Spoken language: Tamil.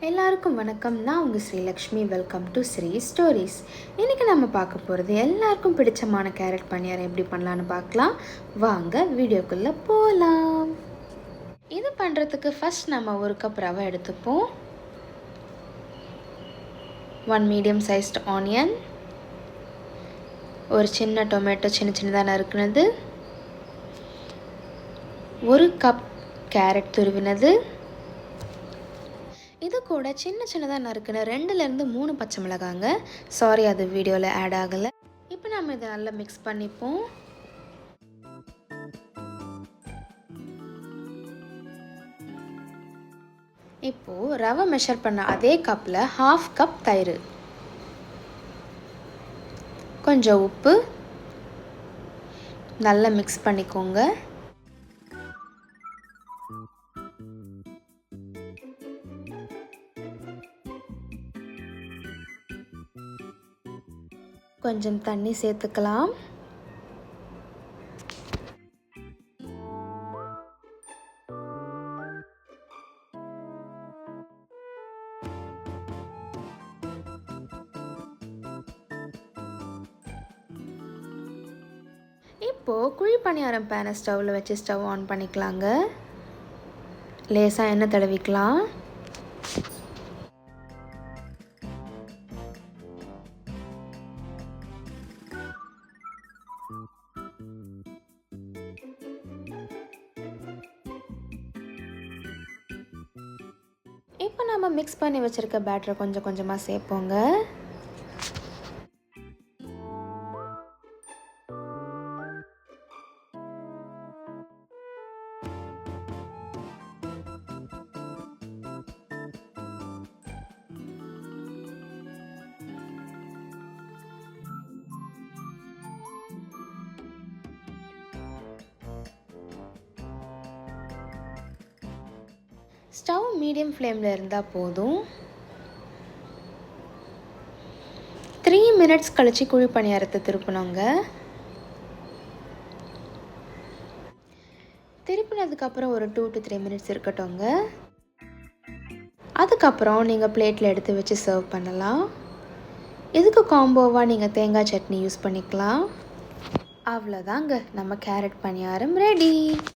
எல்லாருக்கும் வணக்கம். நான் உங்கள் Srilakshmi. Welcome to Sri stories. இன்றைக்கி நம்ம பார்க்க போகிறது எல்லாருக்கும் பிடிச்சமான கேரட் பணியாரம் எப்படி பண்ணலான்னு பார்க்கலாம். வாங்க வீடியோக்குள்ளே போகலாம். இது பண்ணுறதுக்கு ஃபஸ்ட் நம்ம ஒரு கப் ரவை எடுத்துப்போம். 1 மீடியம் சைஸ்டு ஆனியன், ஒரு சின்ன டொமேட்டோ சின்னதாக நறுக்குனது, 1 கப் கேரட் துருவினது, இது கூட சின்னதாக நறுக்குன 2லேருந்து 3 பச்சை மிளகாங்க. சாரி, அது வீடியோவில் ஆட் ஆகலை. இப்போ நம்ம இதை நல்லா மிக்ஸ் பண்ணிப்போம். இப்போது ரவை மெஷர் பண்ண அதே கப்பில் 1/2 கப் தயிர், கொஞ்சம் உப்பு, நல்லா மிக்ஸ் பண்ணிக்கோங்க. கொஞ்சம் தண்ணி சேர்த்துக்கலாம். இப்போது குழி பணியாரம் பேனை ஸ்டவ்வில் வச்சு ஸ்டவ் ஆன் பண்ணிக்கலாங்க. லேசாக எண்ணெய் தடவிக்கலாம். இப்போ நம்ம மிக்ஸ் பண்ணி வச்சுருக்க பேட்டரை கொஞ்சம் கொஞ்சமாக சேர்ப்போங்க. ஸ்டவ் மீடியம் ஃப்ளேமில் இருந்தால் போதும். 3 மினிட்ஸ் கழித்து குழி பணியாரத்தை திருப்பினோங்க. திருப்பினதுக்கப்புறம் ஒரு 2 to 3 மினிட்ஸ் இருக்கட்டும்ங்க. அதுக்கப்புறம் நீங்கள் பிளேட்டில் எடுத்து வச்சு சர்வ் பண்ணலாம். இதுக்கு காம்போவாக நீங்கள் தேங்காய் சட்னி யூஸ் பண்ணிக்கலாம். அவ்வளோதாங்க, நம்ம கேரட் பணியாரம் ரெடி.